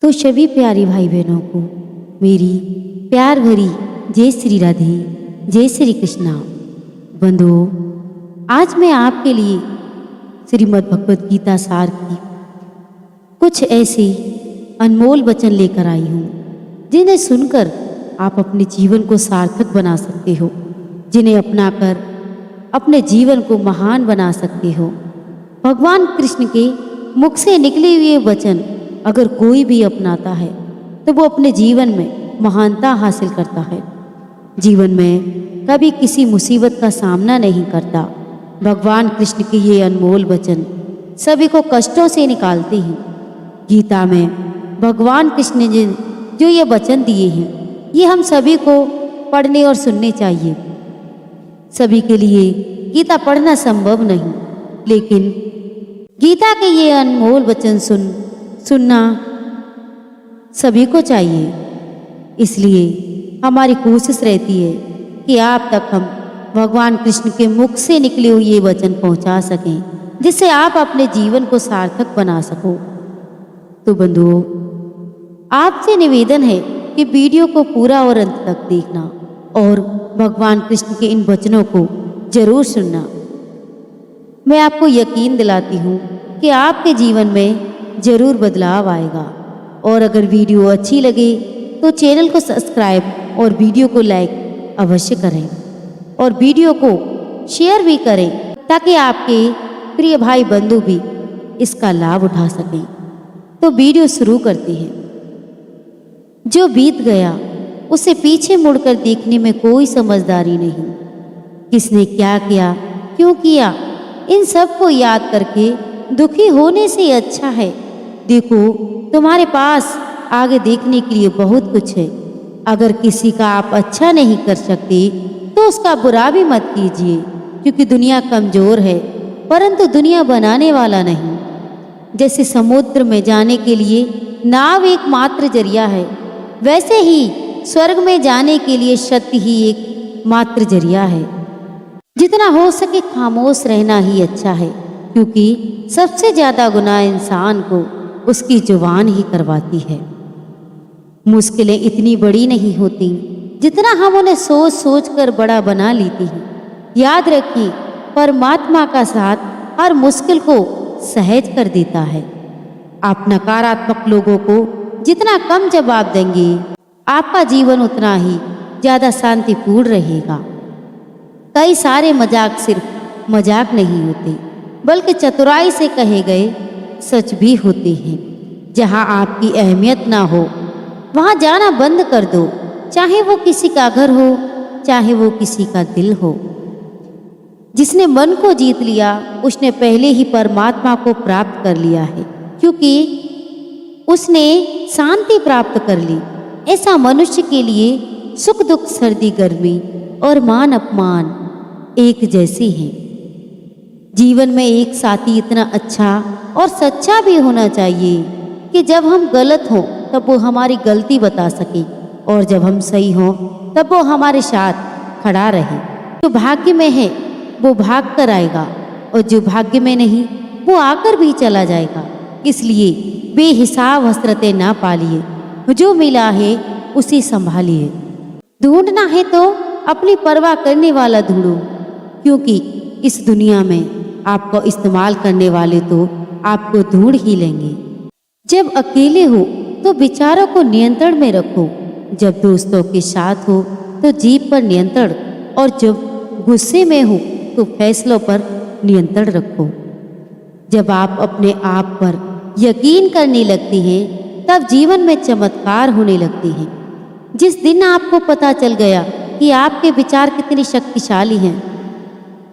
तो सभी प्यारी भाई बहनों को मेरी प्यार भरी जय श्री राधे, जय श्री कृष्णा। बंधुओं, आज मैं आपके लिए श्रीमद् भगवत गीता सार की कुछ ऐसे अनमोल वचन लेकर आई हूँ जिन्हें सुनकर आप अपने जीवन को सार्थक बना सकते हो, जिन्हें अपनाकर अपने जीवन को महान बना सकते हो। भगवान कृष्ण के मुख से निकले हुए वचन अगर कोई भी अपनाता है तो वो अपने जीवन में महानता हासिल करता है, जीवन में कभी किसी मुसीबत का सामना नहीं करता। भगवान कृष्ण के ये अनमोल वचन सभी को कष्टों से निकालते हैं। गीता में भगवान कृष्ण ने जो ये वचन दिए हैं ये हम सभी को पढ़ने और सुनने चाहिए। सभी के लिए गीता पढ़ना संभव नहीं, लेकिन गीता के ये अनमोल वचन सुनना सभी को चाहिए। इसलिए हमारी कोशिश रहती है कि आप तक हम भगवान कृष्ण के मुख से निकले हुए ये वचन पहुंचा सकें, जिससे आप अपने जीवन को सार्थक बना सको। तो बंधुओं, आपसे निवेदन है कि वीडियो को पूरा और अंत तक देखना और भगवान कृष्ण के इन वचनों को जरूर सुनना। मैं आपको यकीन दिलाती हूँ कि आपके जीवन में जरूर बदलाव आएगा। और अगर वीडियो अच्छी लगे तो चैनल को सब्सक्राइब और वीडियो को लाइक अवश्य करें और वीडियो को शेयर भी करें, ताकि आपके प्रिय भाई बंधु भी इसका लाभ उठा सकें। तो वीडियो शुरू करते हैं। जो बीत गया उसे पीछे मुड़कर देखने में कोई समझदारी नहीं। किसने क्या किया, क्यों किया, इन सब को याद करके दुखी होने से अच्छा है देखो तुम्हारे पास आगे देखने के लिए बहुत कुछ है। अगर किसी का आप अच्छा नहीं कर सकते तो उसका बुरा भी मत कीजिए, क्योंकि दुनिया कमजोर है परंतु दुनिया बनाने वाला नहीं। जैसे समुद्र में जाने के लिए नाव एकमात्र जरिया है, वैसे ही स्वर्ग में जाने के लिए सत्य ही एक मात्र जरिया है। जितना हो सके खामोश रहना ही अच्छा है, क्योंकि सबसे ज्यादा गुनाह इंसान को उसकी जुबान ही करवाती है। मुश्किलें इतनी बड़ी नहीं होती जितना हम उन्हें सोच सोच कर बड़ा बना लेती हैं। याद रखिए, परमात्मा का साथ हर मुश्किल को सहज कर देता है। आप नकारात्मक लोगों को जितना कम जवाब देंगे, आपका जीवन उतना ही ज्यादा शांतिपूर्ण रहेगा। कई सारे मजाक सिर्फ मजाक नहीं होते, बल्कि चतुराई से कहे गए सच भी होते हैं। जहां आपकी अहमियत ना हो वहां जाना बंद कर दो, चाहे वो किसी का घर हो, चाहे वो किसी का दिल हो। जिसने मन को जीत लिया उसने पहले ही परमात्मा को प्राप्त कर लिया है, क्योंकि उसने शांति प्राप्त कर ली। ऐसा मनुष्य के लिए सुख दुख, सर्दी गर्मी और मान अपमान एक जैसे हैं। जीवन में एक साथी इतना अच्छा और सच्चा भी होना चाहिए कि जब हम गलत हों तब वो हमारी गलती बता सके, और जब हम सही हों तब वो हमारे साथ खड़ा रहे। जो भाग्य में है वो भाग कर आएगा, और जो भाग्य में नहीं वो आकर भी चला जाएगा। इसलिए बेहिसाब हसरतें ना पालिए, जो मिला है उसे संभालिए। ढूंढना है तो अपनी परवाह करने वाला ढूंढो, क्योंकि इस दुनिया में आपको इस्तेमाल करने वाले तो आपको ढूंढ ही लेंगे। जब अकेले हो तो विचारों को नियंत्रण में रखो, जब दोस्तों के साथ हो तो जीभ पर नियंत्रण, और जब गुस्से में हो तो फैसलों पर नियंत्रण रखो। जब आप अपने आप पर यकीन करने लगते हैं तब जीवन में चमत्कार होने लगते हैं। जिस दिन आपको पता चल गया कि आपके विचार कितने शक्तिशाली हैं,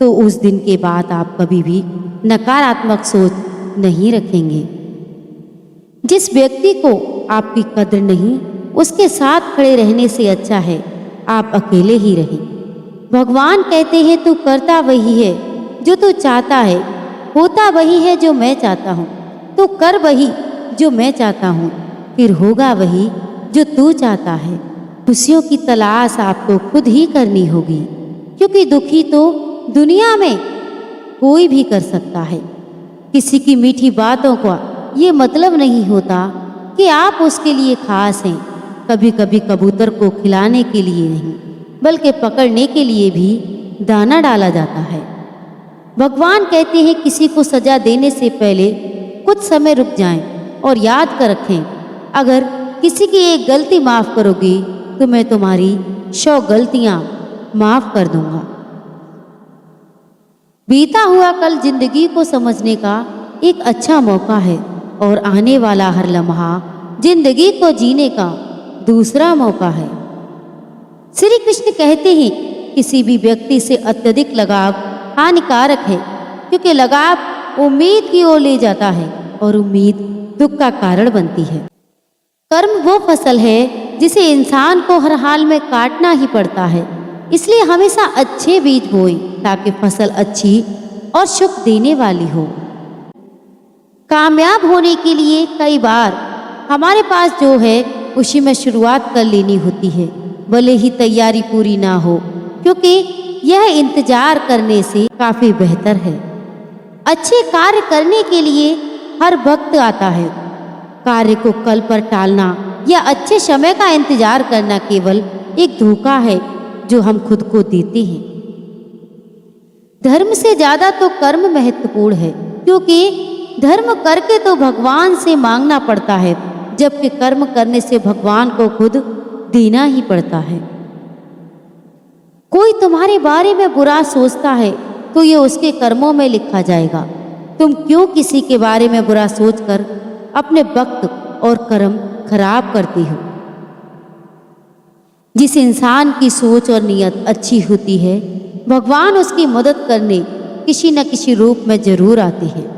तो उस दिन के बाद आप कभी भी नकारात्मक सोच नहीं रखेंगे। जिस व्यक्ति को आपकी कद्र नहीं, उसके साथ खड़े रहने से अच्छा है आप अकेले ही रहें। भगवान कहते हैं तू करता वही है जो तू चाहता है, होता वही है जो मैं चाहता हूँ। तू कर वही जो मैं चाहता हूँ, फिर होगा वही जो तू चाहता है। खुशियों की तलाश आपको खुद ही करनी होगी, क्योंकि दुखी तो दुनिया में कोई भी कर सकता है। किसी की मीठी बातों का ये मतलब नहीं होता कि आप उसके लिए खास हैं। कभी कभी कबूतर को खिलाने के लिए नहीं, बल्कि पकड़ने के लिए भी दाना डाला जाता है। भगवान कहते हैं किसी को सजा देने से पहले कुछ समय रुक जाएं और याद कर रखें, अगर किसी की एक गलती माफ़ करोगे तो मैं तुम्हारी 100 गलतियां माफ़ कर दूंगा। बीता हुआ कल जिंदगी को समझने का एक अच्छा मौका है और आने वाला हर लम्हा जिंदगी को जीने का दूसरा मौका है। श्री कृष्ण कहते हैं किसी भी व्यक्ति से अत्यधिक लगाव हानिकारक है, क्योंकि लगाव उम्मीद की ओर ले जाता है और उम्मीद दुख का कारण बनती है। कर्म वो फसल है जिसे इंसान को हर हाल में काटना ही पड़ता है, इसलिए हमेशा अच्छे बीज बोएं ताकि फसल अच्छी और सुख देने वाली हो। कामयाब होने के लिए कई बार हमारे पास जो है उसी में शुरुआत कर लेनी होती है, भले ही तैयारी पूरी ना हो, क्योंकि यह इंतजार करने से काफ़ी बेहतर है। अच्छे कार्य करने के लिए हर वक्त आता है। कार्य को कल पर टालना या अच्छे समय का इंतजार करना केवल एक धोखा है जो हम खुद को देते हैं। धर्म से ज़्यादा तो कर्म महत्वपूर्ण है, क्योंकि धर्म करके तो भगवान से मांगना पड़ता है, जबकि कर्म करने से भगवान को खुद देना ही पड़ता है। कोई तुम्हारे बारे में बुरा सोचता है तो ये उसके कर्मों में लिखा जाएगा। तुम क्यों किसी के बारे में बुरा सोचकर अपने वक्त और कर्म खराब करती हो? जिस इंसान की सोच और नीयत अच्छी होती है, भगवान उसकी मदद करने किसी न किसी रूप में जरूर आते हैं।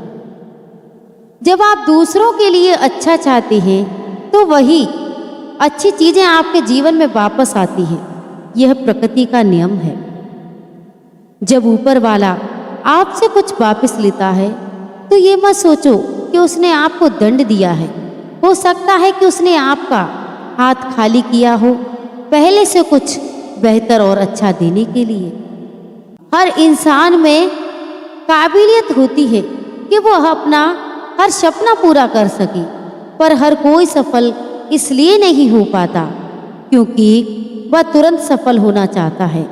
जब आप दूसरों के लिए अच्छा चाहते हैं तो वही अच्छी चीजें आपके जीवन में वापस आती हैं। यह प्रकृति का नियम है। जब ऊपर वाला आपसे कुछ वापस लेता है तो ये मत सोचो कि उसने आपको दंड दिया है। हो सकता है कि उसने आपका हाथ खाली किया हो, पहले से कुछ बेहतर और अच्छा देने के लिए। हर इंसान में काबिलियत होती है कि वह अपना हर सपना पूरा कर सके, पर हर कोई सफल इसलिए नहीं हो पाता क्योंकि वह तुरंत सफल होना चाहता है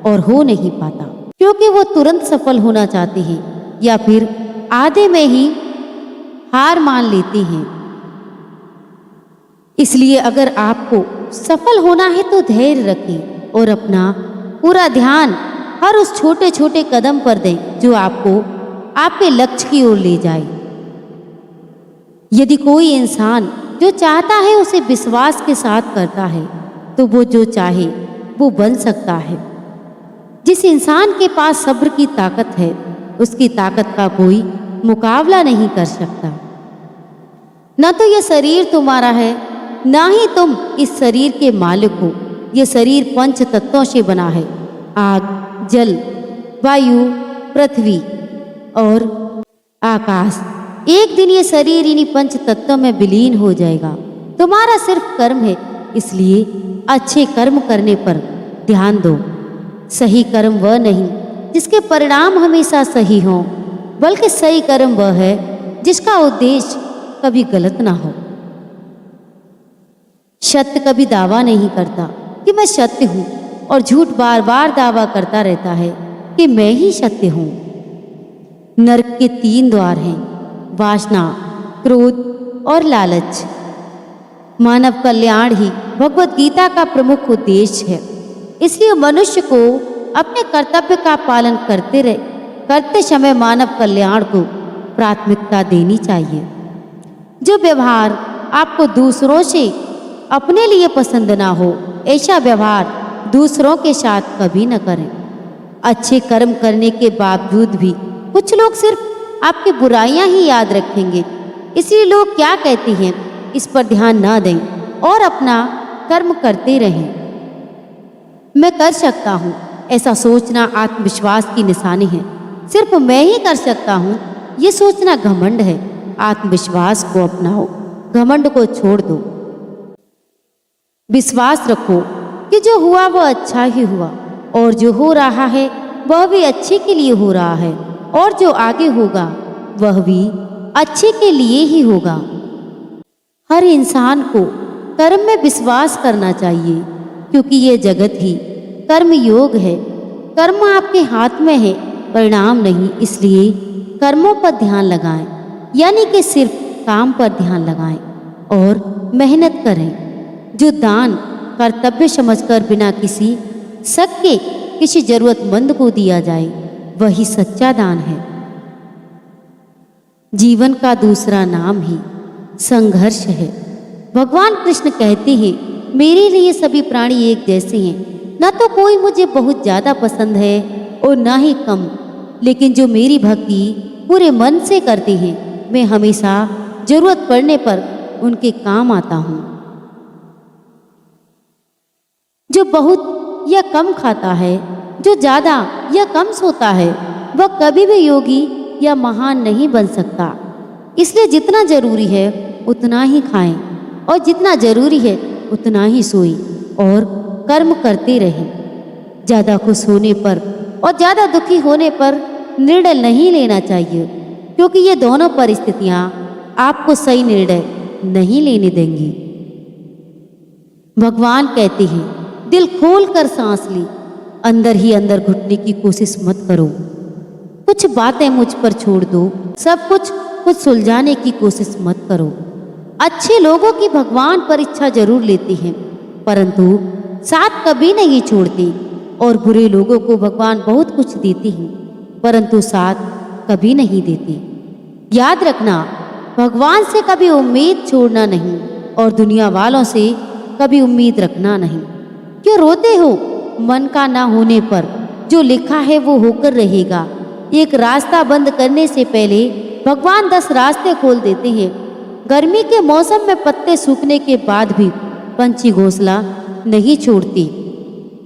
और हो नहीं पाता क्योंकि वो तुरंत सफल होना चाहते हैं या फिर आधे में ही हार मान लेते हैं। इसलिए अगर आपको सफल होना है तो धैर्य रखें और अपना पूरा ध्यान हर उस छोटे छोटे कदम पर दें जो आपको आपके लक्ष्य की ओर ले जाए। यदि कोई इंसान जो चाहता है उसे विश्वास के साथ करता है तो वो जो चाहे वो बन सकता है। जिस इंसान के पास सब्र की ताकत है उसकी ताकत का कोई मुकाबला नहीं कर सकता। न तो यह शरीर तुम्हारा है, ना ही तुम इस शरीर के मालिक हो। यह शरीर पंच तत्वों से बना है, आग, जल, वायु, पृथ्वी और आकाश। एक दिन ये शरीर इन्हीं पंच तत्वों में विलीन हो जाएगा। तुम्हारा सिर्फ कर्म है, इसलिए अच्छे कर्म करने पर ध्यान दो। सही कर्म वह नहीं जिसके परिणाम हमेशा सही हों, बल्कि सही कर्म वह है जिसका उद्देश्य कभी गलत ना हो। सत्य कभी दावा नहीं करता कि मैं सत्य हूँ, और झूठ बार बार दावा करता रहता है कि मैं ही सत्य हूँ। नरक के 3 द्वार हैं, वासना, क्रोध और लालच। मानव कल्याण ही भगवत गीता का प्रमुख उद्देश्य है। इसलिए मनुष्य को अपने कर्तव्य का पालन करते समय मानव कल्याण को प्राथमिकता देनी चाहिए। जो व्यवहार आपको दूसरों से अपने लिए पसंद ना हो, ऐसा व्यवहार दूसरों के साथ कभी न करें। अच्छे कर्म करने के बावजूद भी कुछ लोग सिर्फ आपकी बुराइयां ही याद रखेंगे। इसलिए लोग क्या कहते हैं इस पर ध्यान ना दें और अपना कर्म करते रहें। मैं कर सकता हूँ, ऐसा सोचना आत्मविश्वास की निशानी है। सिर्फ मैं ही कर सकता हूँ, ये सोचना घमंड है। आत्मविश्वास को अपनाओ, घमंड को छोड़ दो। विश्वास रखो कि जो हुआ वह अच्छा ही हुआ, और जो हो रहा है वह भी अच्छे के लिए हो रहा है, और जो आगे होगा वह भी अच्छे के लिए ही होगा। हर इंसान को कर्म में विश्वास करना चाहिए, क्योंकि ये जगत ही कर्म योग है। कर्म आपके हाथ में है, परिणाम नहीं। इसलिए कर्मों पर ध्यान लगाएं, यानी कि सिर्फ काम पर ध्यान लगाएं और मेहनत करें। जो दान कर्तव्य समझकर बिना किसी शक के किसी जरूरतमंद को दिया जाए, वही सच्चा दान है। जीवन का दूसरा नाम ही संघर्ष है। भगवान कृष्ण कहते हैं, मेरे लिए सभी प्राणी एक जैसे हैं। न तो कोई मुझे बहुत ज़्यादा पसंद है और ना ही कम, लेकिन जो मेरी भक्ति पूरे मन से करते हैं, मैं हमेशा जरूरत पड़ने पर उनके काम आता हूँ। जो बहुत या कम खाता है, जो ज़्यादा या कम सोता है, वह कभी भी योगी या महान नहीं बन सकता। इसलिए जितना जरूरी है उतना ही खाएं और जितना जरूरी है उतना ही सोएं और कर्म करते रहें। ज़्यादा खुश होने पर और ज़्यादा दुखी होने पर निर्णय नहीं लेना चाहिए, क्योंकि ये दोनों परिस्थितियाँ आपको सही निर्णय नहीं लेने देंगी। भगवान कहते हैं, दिल खोल कर सांस ली, अंदर ही अंदर घुटने की कोशिश मत करो। कुछ बातें मुझ पर छोड़ दो, सब कुछ खुद सुलझाने की कोशिश मत करो। अच्छे लोगों की भगवान परीक्षा जरूर लेते हैं, परंतु साथ कभी नहीं छोड़ते। और बुरे लोगों को भगवान बहुत कुछ देते हैं, परंतु साथ कभी नहीं देते। याद रखना, भगवान से कभी उम्मीद छोड़ना नहीं और दुनिया वालों से कभी उम्मीद रखना नहीं। क्यों रोते हो मन का ना होने पर? जो लिखा है वो होकर रहेगा। एक रास्ता बंद करने से पहले भगवान 10 रास्ते खोल देते हैं। गर्मी के मौसम में पत्ते सूखने के बाद भी पंछी घोंसला नहीं छोड़ती,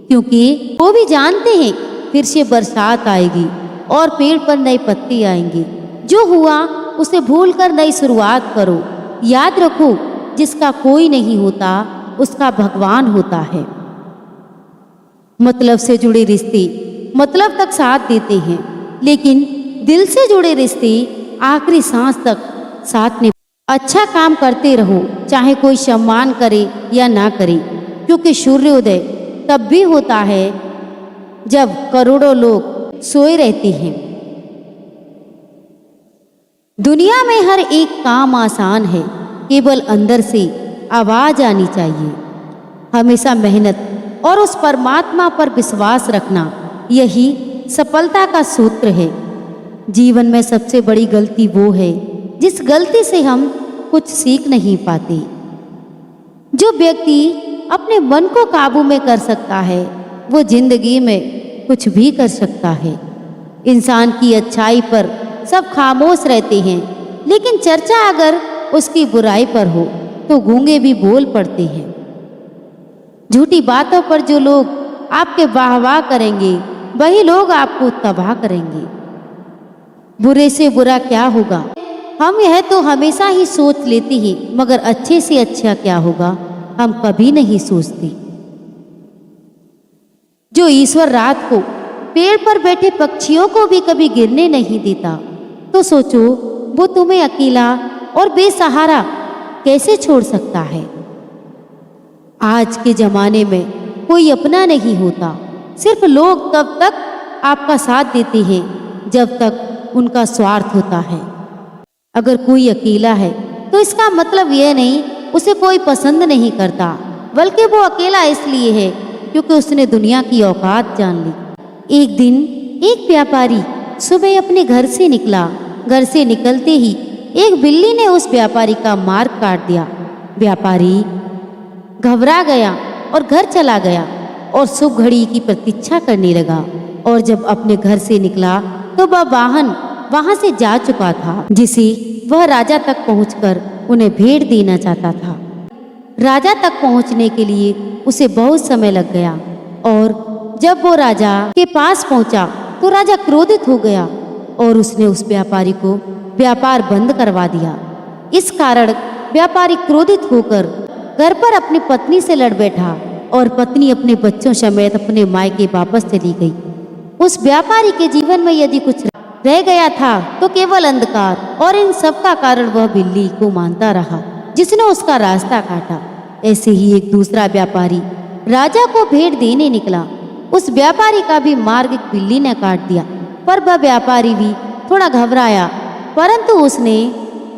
क्योंकि वो भी जानते हैं फिर से बरसात आएगी और पेड़ पर नए पत्ते आएंगे। जो हुआ उसे भूलकर नई शुरुआत करो। याद रखो, जिसका कोई नहीं होता उसका भगवान होता है। मतलब से जुड़े रिश्ते मतलब तक साथ देते हैं, लेकिन दिल से जुड़े रिश्ते आखिरी सांस तक साथ निभाते। अच्छा काम करते रहो, चाहे कोई सम्मान करे या ना करे, क्योंकि सूर्योदय तब भी होता है जब करोड़ों लोग सोए रहते हैं। दुनिया में हर एक काम आसान है, केवल अंदर से आवाज आनी चाहिए। हमेशा मेहनत और उस परमात्मा पर विश्वास रखना, यही सफलता का सूत्र है। जीवन में सबसे बड़ी गलती वो है जिस गलती से हम कुछ सीख नहीं पाते। जो व्यक्ति अपने मन को काबू में कर सकता है, वो जिंदगी में कुछ भी कर सकता है। इंसान की अच्छाई पर सब खामोश रहते हैं, लेकिन चर्चा अगर उसकी बुराई पर हो तो गूंगे भी बोल पड़ते हैं। झूठी बातों पर जो लोग आपके वाह करेंगे, वही लोग आपको तबाह करेंगे। बुरे से बुरा क्या होगा, हम यह तो हमेशा ही सोच लेते हैं, मगर अच्छे से अच्छा क्या होगा हम कभी नहीं सोचते। जो ईश्वर रात को पेड़ पर बैठे पक्षियों को भी कभी गिरने नहीं देता, तो सोचो वो तुम्हें अकेला और बेसहारा कैसे छोड़ सकता है। आज के जमाने में कोई अपना नहीं होता, सिर्फ लोग तब तक आपका साथ देते हैं जब तक उनका स्वार्थ होता है। अगर कोई अकेला है तो इसका मतलब यह नहीं उसे कोई पसंद नहीं करता, बल्कि वो अकेला इसलिए है क्योंकि उसने दुनिया की औकात जान ली। एक दिन एक व्यापारी सुबह अपने घर से निकला। घर से निकलते ही एक बिल्ली ने उस व्यापारी का मार्ग काट दिया। व्यापारी घबरा गया और घर चला गया और शुभ घड़ी की प्रतीक्षा करने लगा। और जब अपने घर से निकला तो वह वाहन वहां से जा चुका था, जिसे वह राजा तक पहुंचकर उन्हें भेंट देना चाहता था। राजा तक पहुंचने के लिए उसे बहुत समय लग गया, और जब वो राजा के पास पहुंचा तो राजा क्रोधित हो गया और उसने उस व्यापारी को व्यापार बंद करवा दिया। इस कारण व्यापारी क्रोधित होकर घर पर अपनी पत्नी से लड़ बैठा और पत्नी अपने बच्चों समेत अपने मायके वापस चली गई। उस व्यापारी के जीवन में यदि कुछ रह गया था तो केवल अंधकार, और इन सब का कारण वह बिल्ली को मानता रहा, जिसने उसका रास्ता काटा। ऐसे ही एक दूसरा व्यापारी राजा को भेंट देने निकला। उस व्यापारी का भी मार्ग एक बिल्ली ने काट दिया, पर वह व्यापारी भी थोड़ा घबराया, परंतु उसने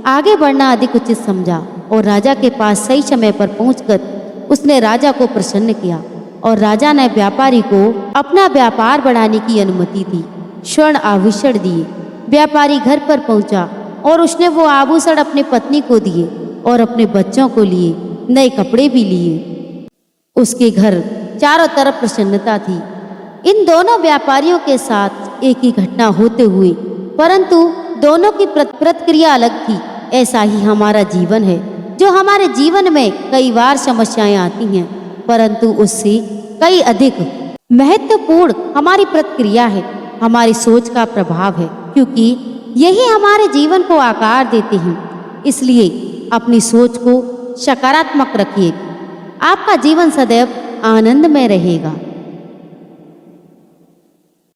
आगे बढ़ना अधिक उचित समझा और राजा के पास सही समय पर पहुंचकर उसने राजा को प्रसन्न किया और राजा ने व्यापारी को अपना व्यापार बढ़ाने की अनुमति दी, स्वर्ण आभूषण दिए। व्यापारी घर पर पहुंचा और उसने वो आभूषण अपनी पत्नी को दिए और अपने बच्चों को लिए नए कपड़े भी लिए। उसके घर चारों तरफ प्रसन्नता थी। इन दोनों व्यापारियों के साथ एक ही घटना होते हुए, परंतु दोनों की प्रतिक्रिया अलग थी। ऐसा ही हमारा जीवन है, जो हमारे जीवन में कई बार समस्याएं आती हैं, परंतु उससे कई अधिक महत्वपूर्ण हमारी प्रतिक्रिया है, हमारी सोच का प्रभाव है, क्योंकि यही हमारे जीवन को आकार देते हैं। इसलिए अपनी सोच को सकारात्मक रखिए, आपका जीवन सदैव आनंद में रहेगा।